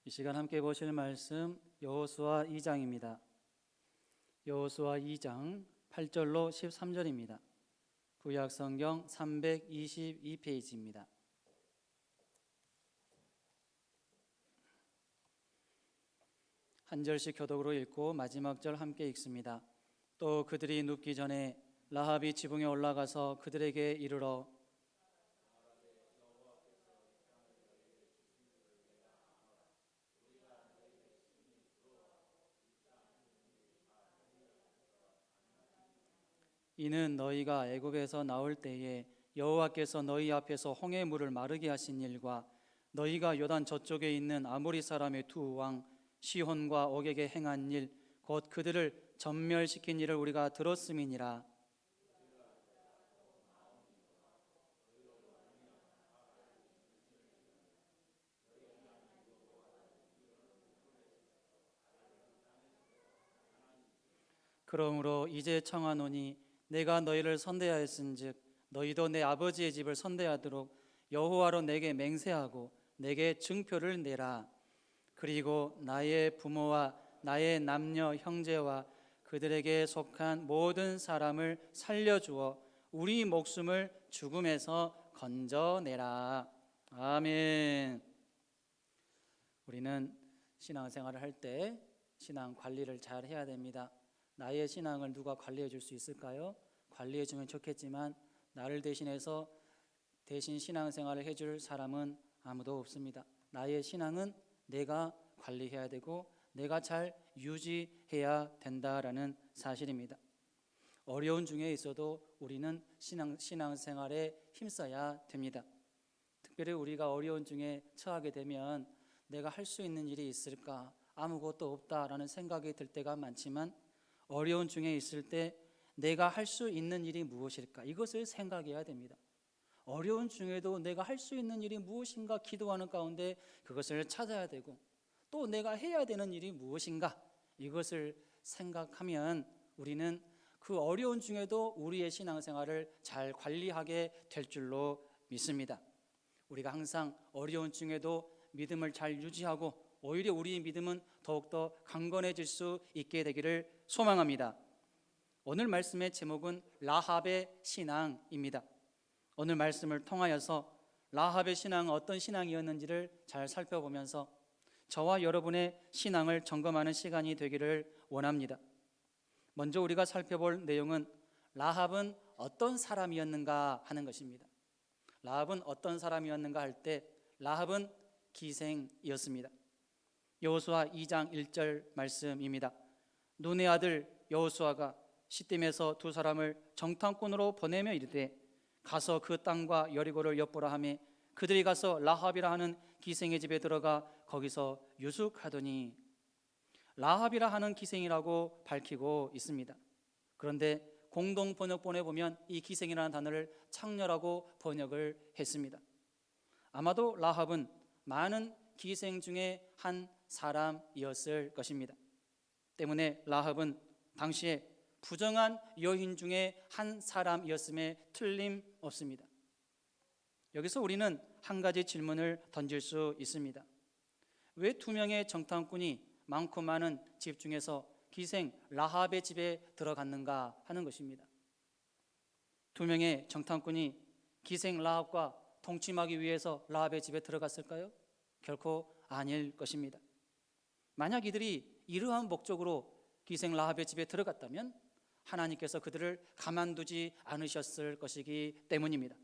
이 시간 함께 보실 말씀 여호수아 2장입니다. 여호수아 2장 8절로 13절입니다. 구약 성경 322페이지입니다. 한 절씩 교독으로 읽고 마지막 절 함께 읽습니다. 또 그들이 눕기 전에 라합이 지붕에 올라가서 그들에게 이르러 이는 너희가 애굽에서 나올 때에 여호와께서 너희 앞에서 홍해 물을 마르게 하신 일과 너희가 요단 저쪽에 있는 아모리 사람의 두 왕 시혼과 옥에게 행한 일 곧 그들을 전멸시킨 일을 우리가 들었음이니라. 그러므로 이제 청하노니 내가 너희를 선대하였은즉 너희도 내 아버지의 집을 선대하도록 여호와로 내게 맹세하고 내게 증표를 내라. 그리고 나의 부모와 나의 남녀 형제와 그들에게 속한 모든 사람을 살려주어 우리 목숨을 죽음에서 건져내라. 아멘. 우리는 신앙생활을 할 때 신앙 관리를 잘 해야 됩니다. 나의 신앙을 누가 관리해 줄 수 있을까요? 관리해 주면 좋겠지만 나를 대신해서 대신 신앙생활을 해줄 사람은 아무도 없습니다. 나의 신앙은 내가 관리해야 되고 내가 잘 유지해야 된다라는 사실입니다. 어려운 중에 있어도 우리는 신앙생활에 힘써야 됩니다. 특별히 우리가 어려운 중에 처하게 되면 내가 할 수 있는 일이 있을까? 아무것도 없다라는 생각이 들 때가 많지만 어려운 중에 있을 때 내가 할 수 있는 일이 무엇일까? 이것을 생각해야 됩니다. 어려운 중에도 내가 할 수 있는 일이 무엇인가 기도하는 가운데 그것을 찾아야 되고 또 내가 해야 되는 일이 무엇인가 이것을 생각하면 우리는 그 어려운 중에도 우리의 신앙생활을 잘 관리하게 될 줄로 믿습니다. 우리가 항상 어려운 중에도 믿음을 잘 유지하고 오히려 우리의 믿음은 더욱더 강건해질 수 있게 되기를 소망합니다. 오늘 말씀의 제목은 라합의 신앙입니다. 오늘 말씀을 통하여서 라합의 신앙은 어떤 신앙이었는지를 잘 살펴보면서 저와 여러분의 신앙을 점검하는 시간이 되기를 원합니다. 먼저 우리가 살펴볼 내용은 라합은 어떤 사람이었는가 하는 것입니다. 라합은 어떤 사람이었는가 할 때 라합은 기생이었습니다. 여호수아 2장 1절 말씀입니다. 눈의 아들 여호수아가 시딤에서 두 사람을 정탐꾼으로 보내며 이르되 가서 그 땅과 여리고를 엿보라 하매 그들이 가서 라합이라 하는 기생의 집에 들어가 거기서 유숙하더니 라합이라 하는 기생이라고 밝히고 있습니다. 그런데 공동 번역본에 보면 이 기생이라는 단어를 창녀라고 번역을 했습니다. 아마도 라합은 많은 기생 중에 한 사람이었을 것입니다. 때문에 라합은 당시에 부정한 여인 중에 한 사람이었음에 틀림없습니다. 여기서 우리는 한 가지 질문을 던질 수 있습니다. 왜 두 명의 정탐꾼이 많고 많은 집 중에서 기생 라합의 집에 들어갔는가 하는 것입니다. 두 명의 정탐꾼이 기생 라합과 동침하기 위해서 라합의 집에 들어갔을까요? 결코 아닐 것입니다. 만약 이들이 이러한 목적으로 기생 라합의 집에 들어갔다면 하나님께서 그들을 가만두지 않으셨을 것이기 때문입니다.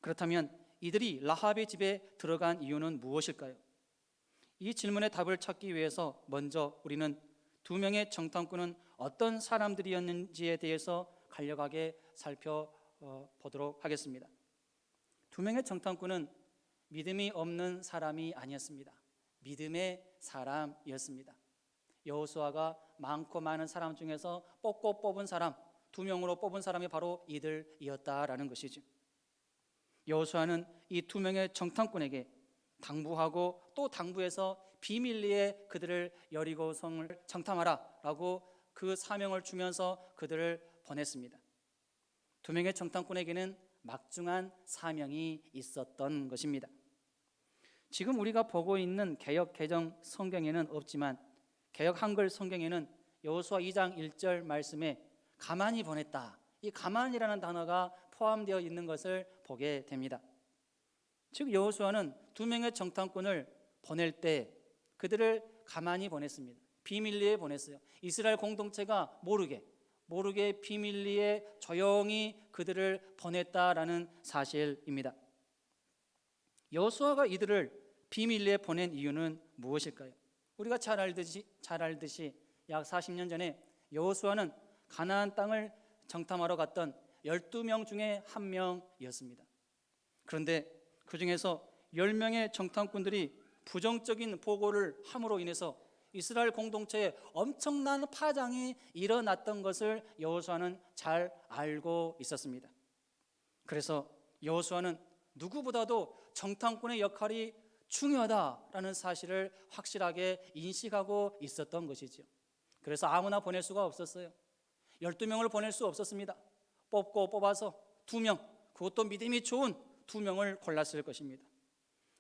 그렇다면 이들이 라합의 집에 들어간 이유는 무엇일까요? 이 질문의 답을 찾기 위해서 먼저 우리는 두 명의 정탐꾼은 어떤 사람들이었는지에 대해서 간략하게 살펴보도록 하겠습니다. 두 명의 정탐꾼은 믿음이 없는 사람이 아니었습니다. 믿음의 사람이었습니다. 여호수아가 많고 많은 사람 중에서 뽑은 사람, 두 명으로 뽑은 사람이 바로 이들이었다라는 것이죠. 여호수아는 이 두 명의 정탐꾼에게 당부하고 또 당부해서 비밀리에 그들을 여리고 성을 정탐하라 라고 그 사명을 주면서 그들을 보냈습니다. 두 명의 정탐꾼에게는 막중한 사명이 있었던 것입니다. 지금 우리가 보고 있는 개역 개정 성경에는 없지만 개역 한글 성경에는 여호수아 2장 1절 말씀에 가만히 보냈다, 이 가만이라는 단어가 포함되어 있는 것을 보게 됩니다. 즉 여호수아는 2명의 정탐꾼을 보낼 때 그들을 가만히 보냈습니다. 비밀리에 보냈어요. 이스라엘 공동체가 모르게 비밀리에 조용히 그들을 보냈다라는 사실입니다. 여호수아가 이들을 비밀리에 보낸 이유는 무엇일까요? 우리가 잘 알듯이 약 40년 전에 여호수아는 가나안 땅을 정탐하러 갔던 12명 중에 한 명이었습니다. 그런데 그 중에서 10명의 정탐꾼들이 부정적인 보고를 함으로 인해서 이스라엘 공동체에 엄청난 파장이 일어났던 것을 여호수아는 잘 알고 있었습니다. 그래서 여호수아는 누구보다도 정탐꾼의 역할이 중요하다라는 사실을 확실하게 인식하고 있었던 것이죠. 그래서 아무나 보낼 수가 없었어요. 12명을 보낼 수 없었습니다. 뽑아서 2명, 그것도 믿음이 좋은 2명을 골랐을 것입니다.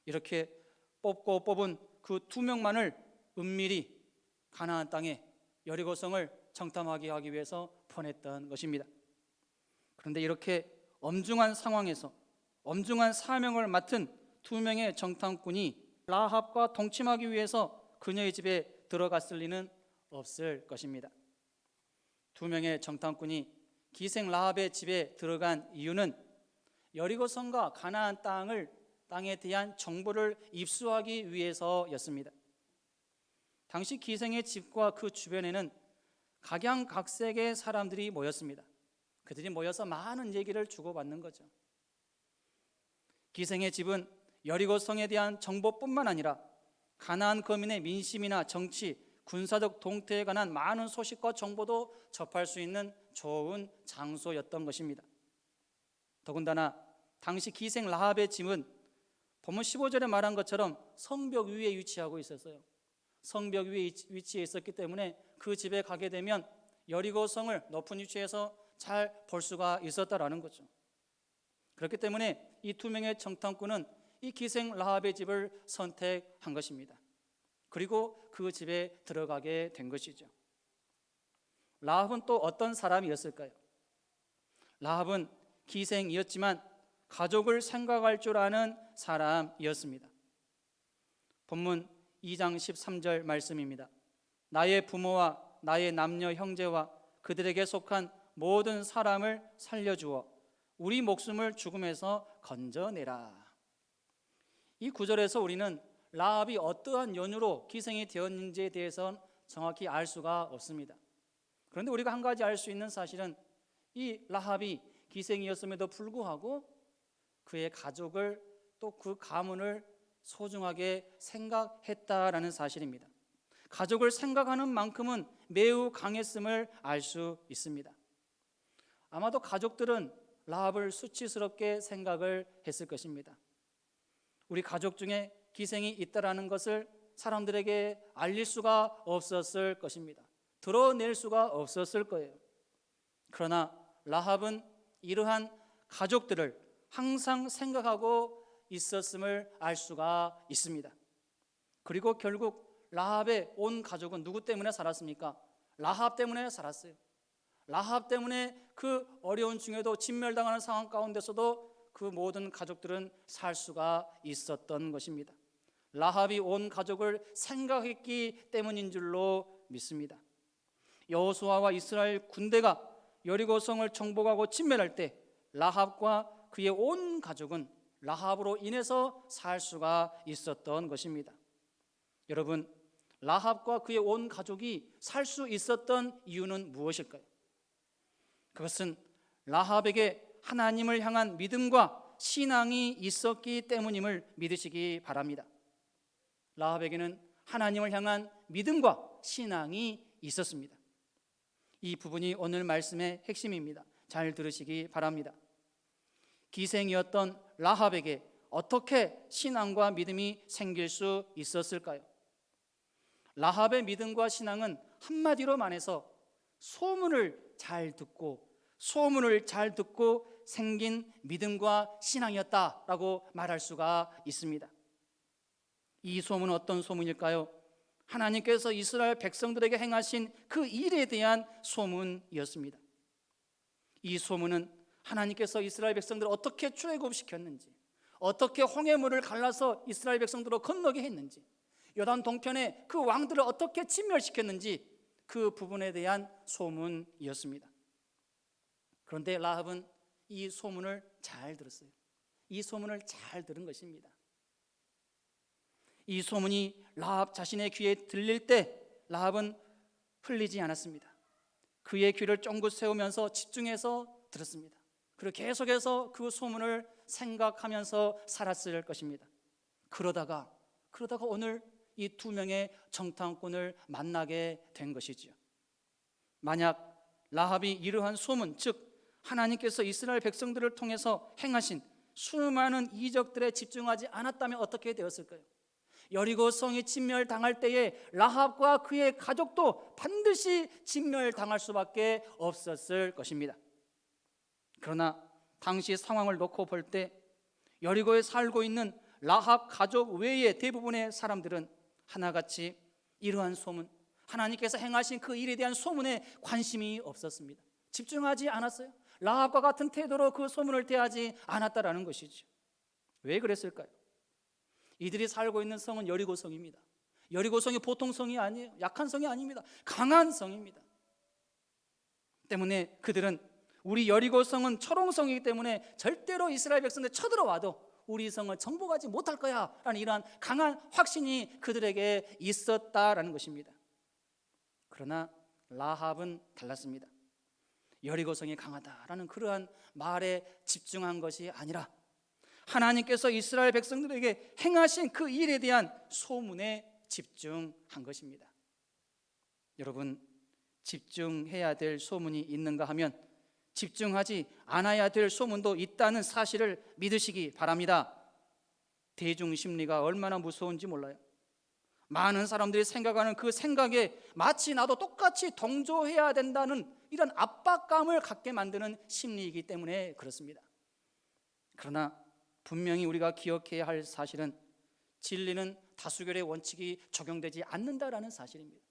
이렇게 뽑은 그 2명만을 은밀히 가나안 땅에 여리고성을 정탐하게 하기 위해서 보냈던 것입니다. 그런데 이렇게 엄중한 상황에서 엄중한 사명을 맡은 2명의 정탐꾼이 라합과 동침하기 위해서 그녀의 집에 들어갔을 리는 없을 것입니다. 2명의 정탐꾼이 기생 라합의 집에 들어간 이유는 여리고성과 가나안 땅에 대한 정보를 입수하기 위해서였습니다. 당시 기생의 집과 그 주변에는 각양각색의 사람들이 모였습니다. 그들이 모여서 많은 얘기를 주고받는 거죠. 기생의 집은 여리고성에 대한 정보뿐만 아니라 가나안 거민의 민심이나 정치, 군사적 동태에 관한 많은 소식과 정보도 접할 수 있는 좋은 장소였던 것입니다. 더군다나 당시 기생 라합의 집은 본문 15절에 말한 것처럼 성벽 위에 위치하고 있었어요. 성벽 위에 위치해 있었기 때문에 그 집에 가게 되면 여리고성을 높은 위치에서 잘 볼 수가 있었다라는 거죠. 그렇기 때문에 이 2명의 정탐꾼은 이 기생 라합의 집을 선택한 것입니다. 그리고 그 집에 들어가게 된 것이죠. 라합은 또 어떤 사람이었을까요? 라합은 기생이었지만 가족을 생각할 줄 아는 사람이었습니다. 본문 2장 13절 말씀입니다. 나의 부모와 나의 남녀 형제와 그들에게 속한 모든 사람을 살려주어 우리 목숨을 죽음에서 건져내라. 이 구절에서 우리는 라합이 어떠한 연유로 기생이 되었는지에 대해서는 정확히 알 수가 없습니다. 그런데 우리가 한 가지 알 수 있는 사실은 이 라합이 기생이었음에도 불구하고 그의 가족을 또 그 가문을 소중하게 생각했다라는 사실입니다. 가족을 생각하는 만큼은 매우 강했음을 알 수 있습니다. 아마도 가족들은 라합을 수치스럽게 생각을 했을 것입니다. 우리 가족 중에 기생이 있다라는 것을 사람들에게 알릴 수가 없었을 것입니다. 드러낼 수가 없었을 거예요. 그러나 라합은 이러한 가족들을 항상 생각하고 있었음을 알 수가 있습니다. 그리고 결국 라합의 온 가족은 누구 때문에 살았습니까? 라합 때문에 살았어요. 라합 때문에 그 어려운 중에도 진멸당하는 상황 가운데서도 그 모든 가족들은 살 수가 있었던 것입니다. 라합이 온 가족을 생각했기 때문인 줄로 믿습니다. 여호수아와 이스라엘 군대가 여리고성을 정복하고 진멸할 때 라합과 그의 온 가족은 라합으로 인해서 살 수가 있었던 것입니다. 여러분, 라합과 그의 온 가족이 살 수 있었던 이유는 무엇일까요? 그것은 라합에게 하나님을 향한 믿음과 신앙이 있었기 때문임을 믿으시기 바랍니다. 라합에게는 하나님을 향한 믿음과 신앙이 있었습니다. 이 부분이 오늘 말씀의 핵심입니다. 잘 들으시기 바랍니다. 기생이었던 라합에게 어떻게 신앙과 믿음이 생길 수 있었을까요? 라합의 믿음과 신앙은 한마디로 말해서 소문을 잘 듣고 생긴 믿음과 신앙이었다라고 말할 수가 있습니다. 이 소문은 어떤 소문일까요? 하나님께서 이스라엘 백성들에게 행하신 그 일에 대한 소문이었습니다. 이 소문은 하나님께서 이스라엘 백성들을 어떻게 출애굽시켰는지, 어떻게 홍해물을 갈라서 이스라엘 백성들을 건너게 했는지, 요단 동편에 그 왕들을 어떻게 진멸시켰는지 그 부분에 대한 소문이었습니다. 그런데 라합은 이 소문을 잘 들었어요. 이 소문을 잘 들은 것입니다. 이 소문이 라합 자신의 귀에 들릴 때 라합은 흘리지 않았습니다. 그의 귀를 쫑긋 세우면서 집중해서 들었습니다. 그리고 계속해서 그 소문을 생각하면서 살았을 것입니다. 그러다가 오늘 이 두 명의 정탐꾼을 만나게 된 것이지요. 만약 라합이 이러한 소문, 즉 하나님께서 이스라엘 백성들을 통해서 행하신 수많은 이적들에 집중하지 않았다면 어떻게 되었을까요? 여리고 성이 진멸당할 때에 라합과 그의 가족도 반드시 진멸당할 수밖에 없었을 것입니다. 그러나 당시 상황을 놓고 볼 때 여리고에 살고 있는 라합 가족 외의 대부분의 사람들은 하나같이 이러한 소문, 하나님께서 행하신 그 일에 대한 소문에 관심이 없었습니다. 집중하지 않았어요. 라합과 같은 태도로 그 소문을 대하지 않았다라는 것이죠. 왜 그랬을까요? 이들이 살고 있는 성은 여리고 성입니다. 여리고 성이 보통 성이 아니에요. 약한 성이 아닙니다. 강한 성입니다. 때문에 그들은 우리 여리고 성은 초롱성이기 때문에 절대로 이스라엘 백성들 쳐들어와도 우리 성을 정복하지 못할 거야 라는 이러한 강한 확신이 그들에게 있었다라는 것입니다. 그러나 라합은 달랐습니다. 여리고 성이 강하다라는 그러한 말에 집중한 것이 아니라 하나님께서 이스라엘 백성들에게 행하신 그 일에 대한 소문에 집중한 것입니다. 여러분, 집중해야 될 소문이 있는가 하면 집중하지 않아야 될 소문도 있다는 사실을 믿으시기 바랍니다. 대중 심리가 얼마나 무서운지 몰라요. 많은 사람들이 생각하는 그 생각에 마치 나도 똑같이 동조해야 된다는 이런 압박감을 갖게 만드는 심리이기 때문에 그렇습니다. 그러나 분명히 우리가 기억해야 할 사실은 진리는 다수결의 원칙이 적용되지 않는다라는 사실입니다.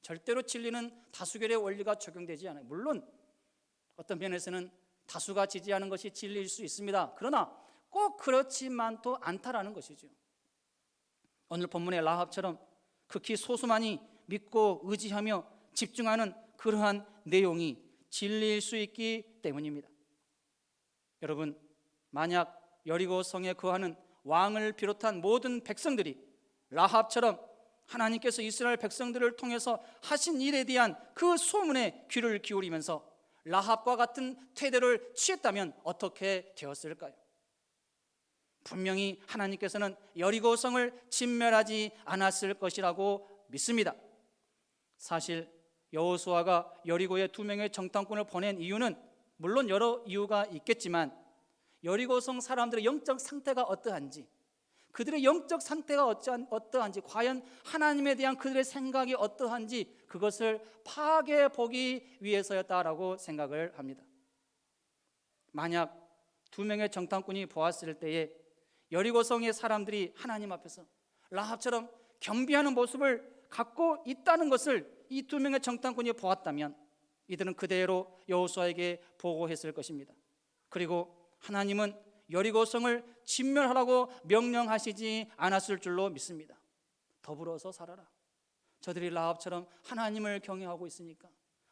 절대로 진리는 다수결의 원리가 적용되지 않아요. 물론 어떤 면에서는 다수가 지지하는 것이 진리일 수 있습니다. 그러나 꼭 그렇지만도 않다라는 것이죠. 오늘 본문의 라합처럼 극히 소수만이 믿고 의지하며 집중하는 그러한 내용이 진리일 수 있기 때문입니다. 여러분, 만약 여리고 성에 거하는 왕을 비롯한 모든 백성들이 라합처럼 하나님께서 이스라엘 백성들을 통해서 하신 일에 대한 그 소문에 귀를 기울이면서 라합과 같은 태도를 취했다면 어떻게 되었을까요? 분명히 하나님께서는 여리고 성을 진멸하지 않았을 것이라고 믿습니다. 사실 여호수아가 여리고에 2명의 정탐꾼을 보낸 이유는 물론 여러 이유가 있겠지만 여리고 성 사람들의 영적 상태가 어떠한지, 그들의 영적 상태가 어떠한지, 과연 하나님에 대한 그들의 생각이 어떠한지 그것을 파악해 보기 위해서였다라고 생각을 합니다. 만약 2명의 정탐꾼이 보았을 때에 여리고 성의 사람들이 하나님 앞에서 라합처럼 겸비하는 모습을 갖고 있다는 것을 이 2명의 정탐꾼이 보았다면 이들은 그대로 여호수아에게 보고했을 것입니다. 그리고 하나님은 여리고 성을 진멸하라고 명령하시지 않았을 줄로 믿습니다. 더불어서 살아라. 저들이 라합처럼 하나님을 경외하고 있으니까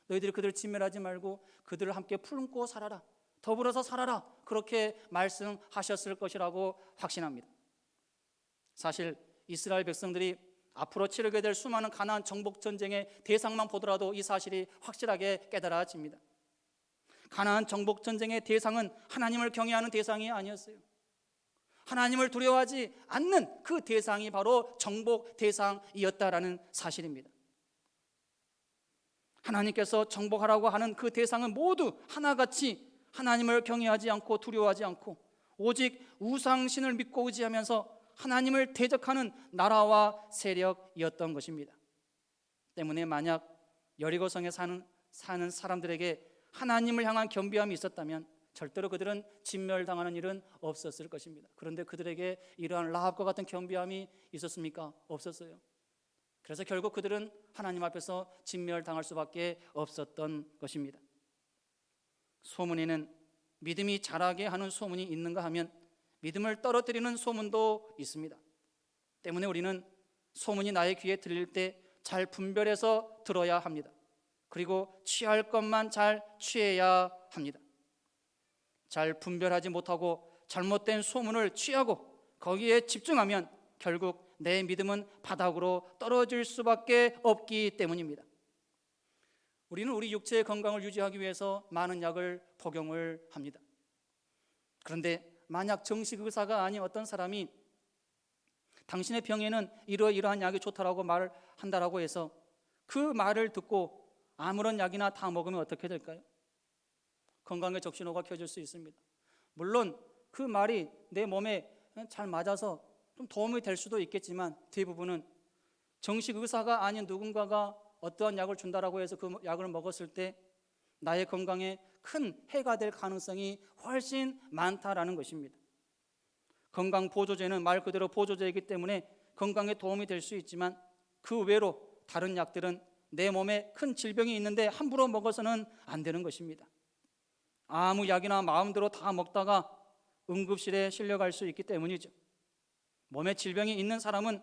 너희들이 그들을 진멸하지 말고 그들을 함께 품고 살아라. 더불어서 살아라. 그렇게 말씀하셨을 것이라고 확신합니다. 사실 이스라엘 백성들이 앞으로 치르게 될 수많은 가나안 정복 전쟁의 대상만 보더라도 이 사실이 확실하게 깨달아집니다. 가나안 정복 전쟁의 대상은 하나님을 경외하는 대상이 아니었어요. 하나님을 두려워하지 않는 그 대상이 바로 정복 대상이었다라는 사실입니다. 하나님께서 정복하라고 하는 그 대상은 모두 하나같이 하나님을 경외하지 않고 두려워하지 않고 오직 우상신을 믿고 의지하면서 하나님을 대적하는 나라와 세력이었던 것입니다. 때문에 만약 여리고성에 사는 사람들에게 하나님을 향한 겸비함이 있었다면 절대로 그들은 진멸당하는 일은 없었을 것입니다. 그런데 그들에게 이러한 라합과 같은 겸비함이 있었습니까? 없었어요. 그래서 결국 그들은 하나님 앞에서 진멸당할 수밖에 없었던 것입니다. 소문에는 믿음이 자라게 하는 소문이 있는가 하면 믿음을 떨어뜨리는 소문도 있습니다. 때문에 우리는 소문이 나의 귀에 들릴 때 잘 분별해서 들어야 합니다. 그리고 취할 것만 잘 취해야 합니다. 잘 분별하지 못하고 잘못된 소문을 취하고 거기에 집중하면 결국 내 믿음은 바닥으로 떨어질 수밖에 없기 때문입니다. 우리는 우리 육체의 건강을 유지하기 위해서 많은 약을 복용을 합니다. 그런데 만약 정식 의사가 아닌 어떤 사람이 당신의 병에는 이러이러한 약이 좋다라고 말을 한다라고 해서 그 말을 듣고 아무런 약이나 다 먹으면 어떻게 될까요? 건강에 적신호가 켜질 수 있습니다. 물론 그 말이 내 몸에 잘 맞아서 좀 도움이 될 수도 있겠지만 대부분은 정식 의사가 아닌 누군가가 어떠한 약을 준다라고 해서 그 약을 먹었을 때 나의 건강에 큰 해가 될 가능성이 훨씬 많다라는 것입니다. 건강보조제는 말 그대로 보조제이기 때문에 건강에 도움이 될 수 있지만 그 외로 다른 약들은 내 몸에 큰 질병이 있는데 함부로 먹어서는 안 되는 것입니다. 아무 약이나 마음대로 다 먹다가 응급실에 실려갈 수 있기 때문이죠. 몸에 질병이 있는 사람은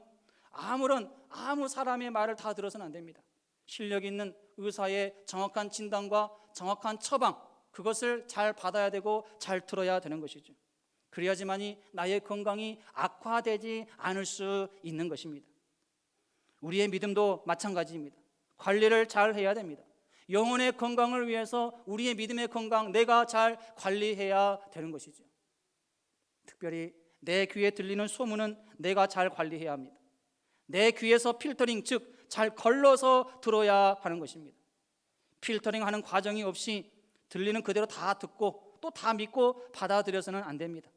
아무 사람의 말을 다 들어서는 안 됩니다. 실력 있는 의사의 정확한 진단과 정확한 처방, 그것을 잘 받아야 되고 잘 들어야 되는 것이죠. 그래야지만이 나의 건강이 악화되지 않을 수 있는 것입니다. 우리의 믿음도 마찬가지입니다. 관리를 잘 해야 됩니다. 영혼의 건강을 위해서 우리의 믿음의 건강, 내가 잘 관리해야 되는 것이죠. 특별히 내 귀에 들리는 소문은 내가 잘 관리해야 합니다. 내 귀에서 필터링, 즉 잘 걸러서 들어야 하는 것입니다. 필터링하는 과정이 없이 들리는 그대로 다 듣고 또 다 믿고 받아들여서는 안 됩니다.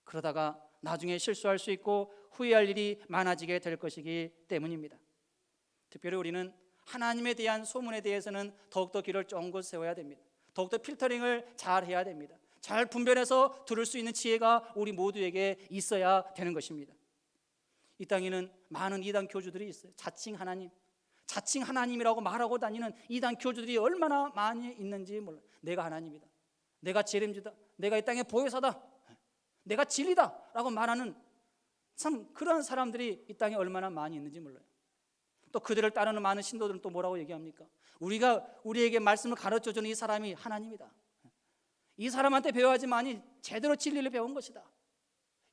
그러다가 나중에 실수할 수 있고 후회할 일이 많아지게 될 것이기 때문입니다. 특별히 우리는 하나님에 대한 소문에 대해서는 더욱더 귀를 쫑긋 세워야 됩니다. 더욱더 필터링을 잘 해야 됩니다. 잘 분별해서 들을 수 있는 지혜가 우리 모두에게 있어야 되는 것입니다. 이 땅에는 많은 이단 교주들이 있어요. 자칭 하나님이라고 말하고 다니는 이단 교주들이 얼마나 많이 있는지 몰라요. 내가 하나님이다, 내가 재림주다, 내가 이 땅의 보혜사다, 내가 진리다 라고 말하는 참 그런 사람들이 이 땅에 얼마나 많이 있는지 몰라요. 또 그들을 따르는 많은 신도들은 또 뭐라고 얘기합니까? 우리에게 말씀을 가르쳐주는 이 사람이 하나님이다, 이 사람한테 배워야지만이 제대로 진리를 배운 것이다,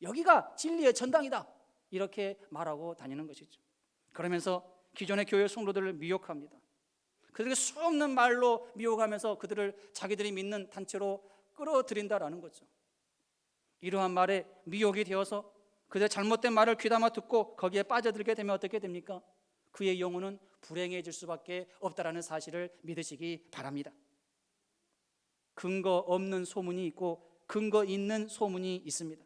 여기가 진리의 전당이다, 이렇게 말하고 다니는 것이죠. 그러면서 기존의 교회 성도들을 미혹합니다. 그들에게 수없는 말로 미혹하면서 그들을 자기들이 믿는 단체로 끌어들인다라는 거죠. 이러한 말에 미혹이 되어서 그들의 잘못된 말을 귀담아 듣고 거기에 빠져들게 되면 어떻게 됩니까? 그의 영혼은 불행해질 수밖에 없다라는 사실을 믿으시기 바랍니다. 근거 없는 소문이 있고 근거 있는 소문이 있습니다.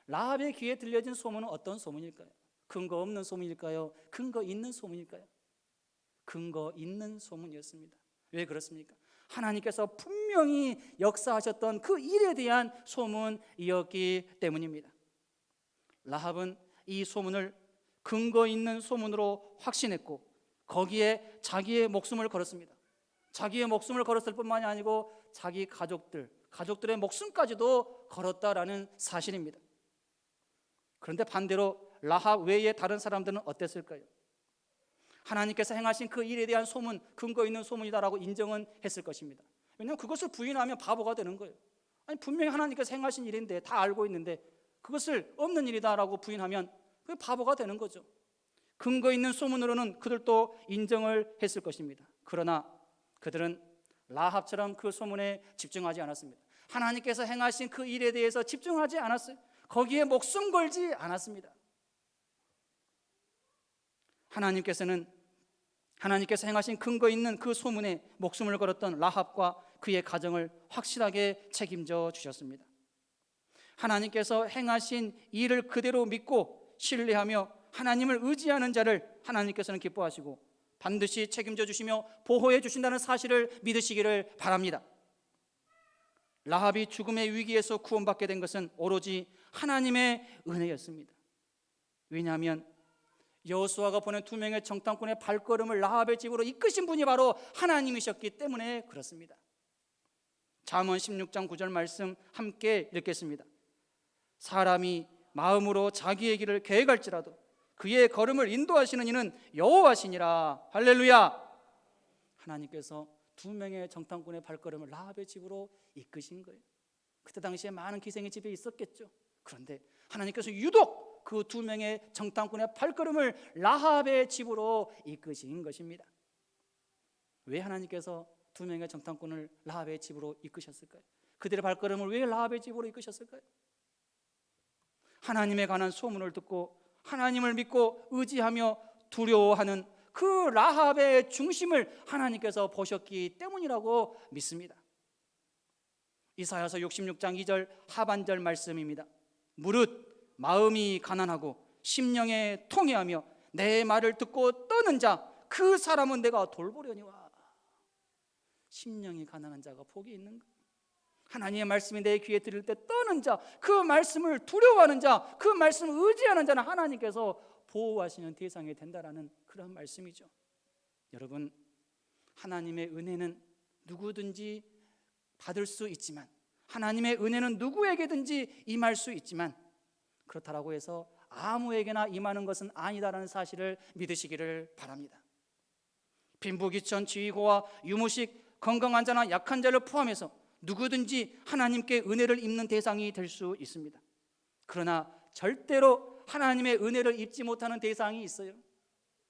라합의 귀에 들려진 소문은 어떤 소문일까요? 근거 없는 소문일까요? 근거 있는 소문일까요? 근거 있는 소문이었습니다. 왜 그렇습니까? 하나님께서 분명히 역사하셨던 그 일에 대한 소문이었기 때문입니다. 라합은 이 소문을 근거 있는 소문으로 확신했고 거기에 자기의 목숨을 걸었습니다. 자기의 목숨을 걸었을 뿐만이 아니고 자기 가족들의 목숨까지도 걸었다라는 사실입니다. 그런데 반대로 라합 외에 다른 사람들은 어땠을까요? 하나님께서 행하신 그 일에 대한 소문, 근거 있는 소문이다라고 인정은 했을 것입니다. 왜냐하면 그것을 부인하면 바보가 되는 거예요. 아니 분명히 하나님께서 행하신 일인데 다 알고 있는데 그것을 없는 일이다라고 부인하면 그게 바보가 되는 거죠. 근거 있는 소문으로는 그들도 인정을 했을 것입니다. 그러나 그들은 라합처럼 그 소문에 집중하지 않았습니다. 하나님께서 행하신 그 일에 대해서 집중하지 않았어요. 거기에 목숨 걸지 않았습니다. 하나님께서 행하신 근거 있는 그 소문에 목숨을 걸었던 라합과 그의 가정을 확실하게 책임져 주셨습니다. 하나님께서 행하신 일을 그대로 믿고 신뢰하며 하나님을 의지하는 자를 하나님께서는 기뻐하시고 반드시 책임져 주시며 보호해 주신다는 사실을 믿으시기를 바랍니다. 라합이 죽음의 위기에서 구원받게 된 것은 오로지 하나님의 은혜였습니다. 왜냐하면 여호수아가 보낸 두 명의 정탐꾼의 발걸음을 라합의 집으로 이끄신 분이 바로 하나님이셨기 때문에 그렇습니다. 잠언 16장 9절 말씀 함께 읽겠습니다. 사람이 마음으로 자기의 길을 계획할지라도 그의 걸음을 인도하시는 이는 여호와시니라. 할렐루야. 하나님께서 두 명의 정탐꾼의 발걸음을 라합의 집으로 이끄신 거예요. 그때 당시에 많은 기생이 집에 있었겠죠. 그런데 하나님께서 유독 그 두 명의 정탐꾼의 발걸음을 라합의 집으로 이끄신 것입니다. 왜 하나님께서 두 명의 정탐꾼을 라합의 집으로 이끄셨을까요? 그들의 발걸음을 왜 라합의 집으로 이끄셨을까요? 하나님에 관한 소문을 듣고 하나님을 믿고 의지하며 두려워하는 그 라합의 중심을 하나님께서 보셨기 때문이라고 믿습니다. 이사야서 66장 2절 하반절 말씀입니다. 무릇 마음이 가난하고 심령에 통회하며 내 말을 듣고 떠는 자 그 사람은 내가 돌보려니와. 심령이 가난한 자가 복이 있는가? 하나님의 말씀이 내 귀에 들릴 때 떠는 자, 그 말씀을 두려워하는 자, 그 말씀을 의지하는 자는 하나님께서 보호하시는 대상이 된다라는 그런 말씀이죠. 여러분, 하나님의 은혜는 누구든지 받을 수 있지만, 하나님의 은혜는 누구에게든지 임할 수 있지만, 그렇다고 해서 아무에게나 임하는 것은 아니다라는 사실을 믿으시기를 바랍니다. 빈부귀천, 지위고와 유무식, 건강한 자나 약한 자를 포함해서 누구든지 하나님께 은혜를 입는 대상이 될 수 있습니다. 그러나 절대로 하나님의 은혜를 입지 못하는 대상이 있어요.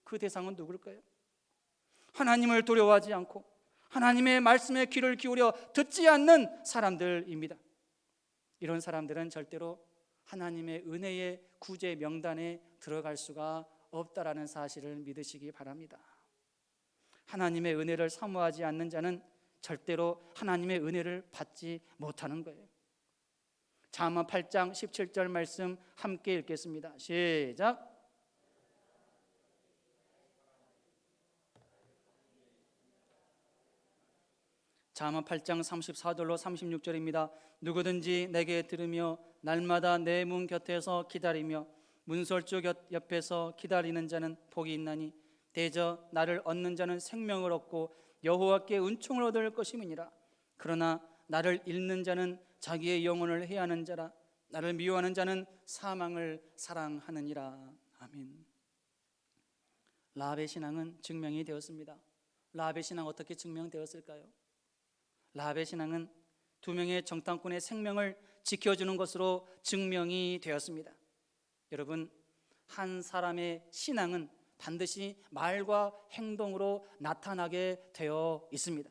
그 대상은 누굴까요? 하나님을 두려워하지 않고 하나님의 말씀에 귀를 기울여 듣지 않는 사람들입니다. 이런 사람들은 절대로 하나님의 은혜의 구제 명단에 들어갈 수가 없다라는 사실을 믿으시기 바랍니다. 하나님의 은혜를 사모하지 않는 자는 절대로 하나님의 은혜를 받지 못하는 거예요. 잠언 8장 17절 말씀 함께 읽겠습니다. 시작. 잠언 8장 34절로 36절입니다. 누구든지 내게 들으며 날마다 내 문 곁에서 기다리며 문설주 옆에서 기다리는 자는 복이 있나니 대저 나를 얻는 자는 생명을 얻고 여호와께 은총을 얻을 것임이니라. 그러나 나를 잃는 자는 자기의 영혼을 해하는 자라. 나를 미워하는 자는 사망을 사랑하느니라. 아멘. 라합의 신앙은 증명이 되었습니다. 라합의 신앙 어떻게 증명되었을까요? 라합의 신앙은 두 명의 정탐꾼의 생명을 지켜주는 것으로 증명이 되었습니다. 여러분, 한 사람의 신앙은 반드시 말과 행동으로 나타나게 되어 있습니다.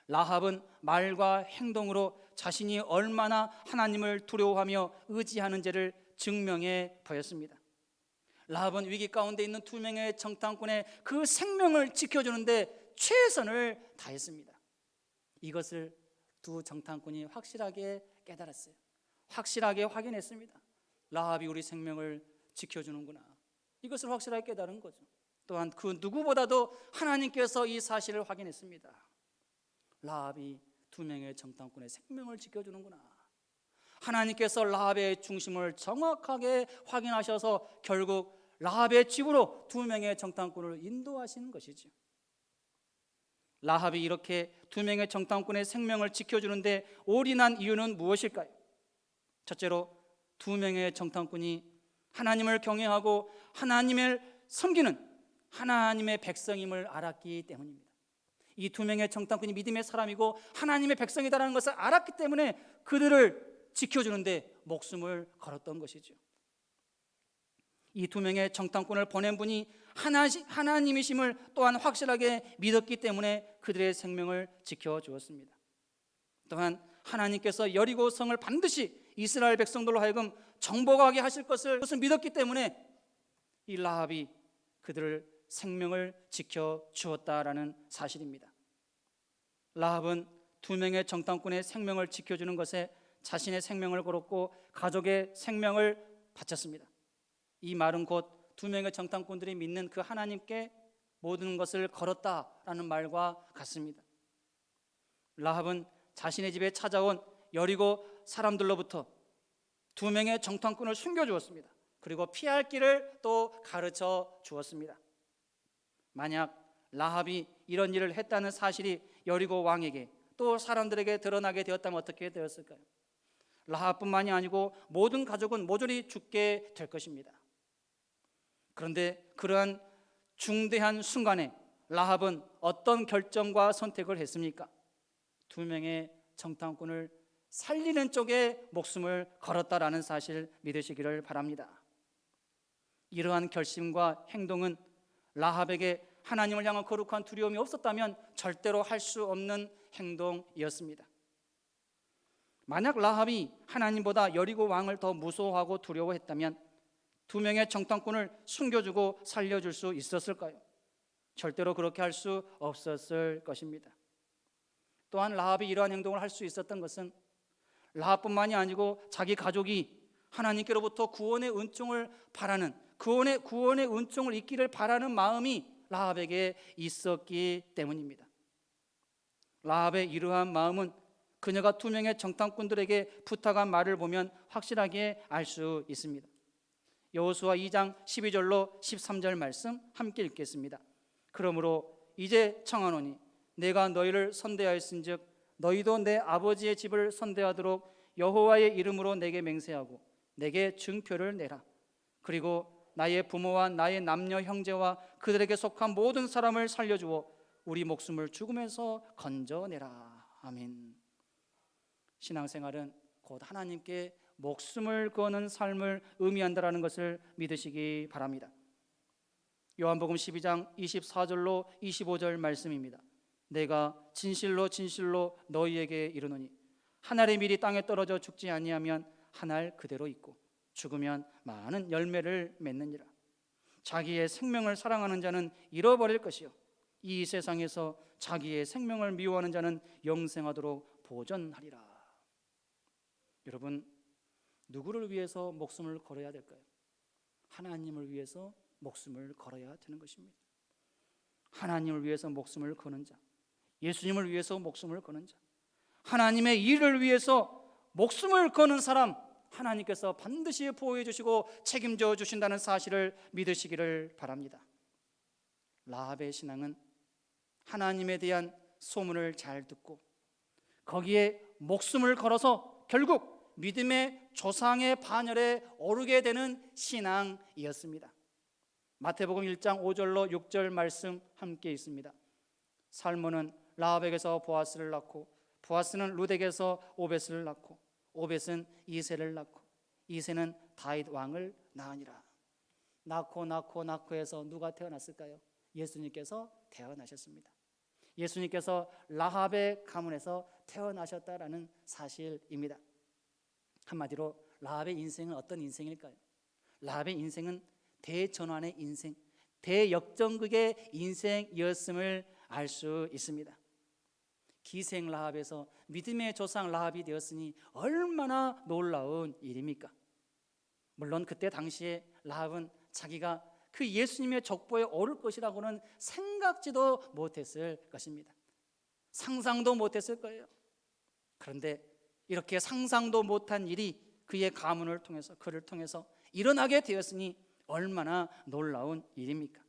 라합은 말과 행동으로 자신이 얼마나 하나님을 두려워하며 의지하는지를 증명해 보였습니다. 라합은 위기 가운데 있는 두 명의 정탐꾼의 그 생명을 지켜주는데 최선을 다했습니다. 이것을 두 정탐꾼이 확실하게 깨달았어요. 확실하게 확인했습니다. 라합이 우리 생명을 지켜주는구나. 이것을 확실하게 깨달은 거죠. 또한 그 누구보다도 하나님께서 이 사실을 확인했습니다. 라합이 두 명의 정탐꾼의 생명을 지켜주는구나. 하나님께서 라합의 중심을 정확하게 확인하셔서 결국 라합의 집으로 두 명의 정탐꾼을 인도하시는 것이죠. 라합이 이렇게 두 명의 정탐꾼의 생명을 지켜주는데 올인한 이유는 무엇일까요? 첫째로 두 명의 정탐꾼이 하나님을 경외하고 하나님을 섬기는 하나님의 백성임을 알았기 때문입니다. 이 두 명의 정탐꾼이 믿음의 사람이고 하나님의 백성이다라는 것을 알았기 때문에 그들을 지켜주는데 목숨을 걸었던 것이죠. 이 두 명의 정탐꾼을 보낸 분이 하나님이심을 또한 확실하게 믿었기 때문에 그들의 생명을 지켜주었습니다. 또한 하나님께서 여리고 성을 반드시 이스라엘 백성들로 하여금 정복하게 하실 것을 믿었기 때문에 이 라합이 그들을 생명을 지켜주었다라는 사실입니다. 라합은 두 명의 정탐꾼의 생명을 지켜주는 것에 자신의 생명을 걸었고 가족의 생명을 바쳤습니다. 이 말은 곧 두 명의 정탐꾼들이 믿는 그 하나님께 모든 것을 걸었다라는 말과 같습니다. 라합은 자신의 집에 찾아온 여리고 사람들로부터 2명의 정탐꾼을 숨겨주었습니다. 그리고 피할 길을 또 가르쳐 주었습니다. 만약 라합이 이런 일을 했다는 사실이 여리고 왕에게 또 사람들에게 드러나게 되었다면 어떻게 되었을까요? 라합뿐만이 아니고 모든 가족은 모조리 죽게 될 것입니다. 그런데 그러한 중대한 순간에 라합은 어떤 결정과 선택을 했습니까? 2명의 정탐꾼을 살리는 쪽에 목숨을 걸었다라는 사실 믿으시기를 바랍니다. 이러한 결심과 행동은 라합에게 하나님을 향한 거룩한 두려움이 없었다면 절대로 할 수 없는 행동이었습니다. 만약 라합이 하나님보다 여리고 왕을 더 무서워하고 두려워했다면 2명의 정탐꾼을 숨겨주고 살려줄 수 있었을까요? 절대로 그렇게 할 수 없었을 것입니다. 또한 라합이 이러한 행동을 할 수 있었던 것은 라합뿐만이 아니고 자기 가족이 하나님께로부터 구원의 은총을 바라는, 구원의 은총을 잊기를 바라는 마음이 라합에게 있었기 때문입니다. 라합의 이러한 마음은 그녀가 2명의 정탐꾼들에게 부탁한 말을 보면 확실하게 알 수 있습니다. 여호수아 2장 12절로 13절 말씀 함께 읽겠습니다. 그러므로 이제 청하노니 내가 너희를 선대하였은즉 너희도 내 아버지의 집을 선대하도록 여호와의 이름으로 내게 맹세하고 내게 증표를 내라. 그리고 나의 부모와 나의 남녀 형제와 그들에게 속한 모든 사람을 살려주어 우리 목숨을 죽음에서 건져내라. 아멘. 신앙생활은 곧 하나님께 목숨을 거는 삶을 의미한다라는 것을 믿으시기 바랍니다. 요한복음 12장 24절로 25절 말씀입니다. 내가 진실로 진실로 너희에게 이르노니 한 알의 밀이 땅에 떨어져 죽지 아니하면 한 알 그대로 있고 죽으면 많은 열매를 맺느니라. 자기의 생명을 사랑하는 자는 잃어버릴 것이요 이 세상에서 자기의 생명을 미워하는 자는 영생하도록 보존하리라. 여러분, 누구를 위해서 목숨을 걸어야 될까요? 하나님을 위해서 목숨을 걸어야 되는 것입니다. 하나님을 위해서 목숨을 거는 자, 예수님을 위해서 목숨을 거는 자, 하나님의 일을 위해서 목숨을 거는 사람, 하나님께서 반드시 보호해 주시고 책임져 주신다는 사실을 믿으시기를 바랍니다. 라합의 신앙은 하나님에 대한 소문을 잘 듣고 거기에 목숨을 걸어서 결국 믿음의 조상의 반열에 오르게 되는 신앙이었습니다. 마태복음 1장 5절로 6절 말씀 함께 있습니다. 살몬은 라합에게서 보아스를 낳고 보아스는 룻에게서 오벳을 낳고 오벳은 이새를 낳고 이새는 다윗 왕을 낳으니라. 낳고 해서 누가 태어났을까요? 예수님께서 태어나셨습니다. 예수님께서 라합의 가문에서 태어나셨다라는 사실입니다. 한마디로 라합의 인생은 어떤 인생일까요? 라합의 인생은 대전환의 인생, 대역전극의 인생이었음을 알 수 있습니다. 기생 라합에서 믿음의 조상 라합이 되었으니 얼마나 놀라운 일입니까? 물론 그때 당시에 라합은 자기가 그 예수님의 족보에 오를 것이라고는 생각지도 못했을 것입니다. 상상도 못했을 거예요. 그런데 이렇게 상상도 못한 일이 그의 가문을 통해서, 그를 통해서 일어나게 되었으니 얼마나 놀라운 일입니까?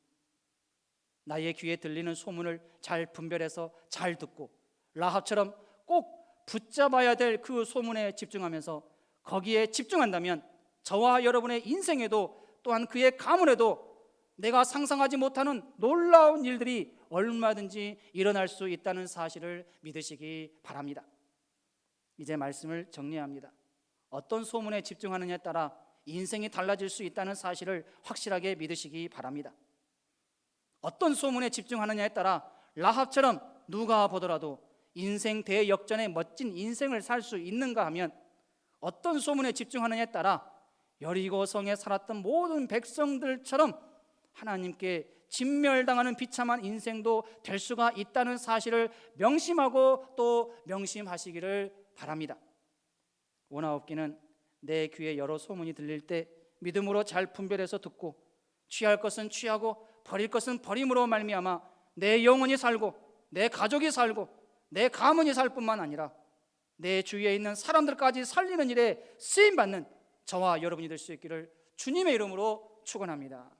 나의 귀에 들리는 소문을 잘 분별해서 잘 듣고 라합처럼 꼭 붙잡아야 될 그 소문에 집중하면서 거기에 집중한다면 저와 여러분의 인생에도 또한 그의 가문에도 내가 상상하지 못하는 놀라운 일들이 얼마든지 일어날 수 있다는 사실을 믿으시기 바랍니다. 이제 말씀을 정리합니다. 어떤 소문에 집중하느냐에 따라 인생이 달라질 수 있다는 사실을 확실하게 믿으시기 바랍니다. 어떤 소문에 집중하느냐에 따라 라합처럼 누가 보더라도 인생 대역전의 멋진 인생을 살 수 있는가 하면 어떤 소문에 집중하느냐에 따라 여리고성에 살았던 모든 백성들처럼 하나님께 진멸당하는 비참한 인생도 될 수가 있다는 사실을 명심하고 또 명심하시기를 바랍니다. 원하옵기는 내 귀에 여러 소문이 들릴 때 믿음으로 잘 분별해서 듣고 취할 것은 취하고 버릴 것은 버림으로 말미암아 내 영혼이 살고 내 가족이 살고 내 가문이 살 뿐만 아니라 내 주위에 있는 사람들까지 살리는 일에 쓰임받는 저와 여러분이 될 수 있기를 주님의 이름으로 축원합니다.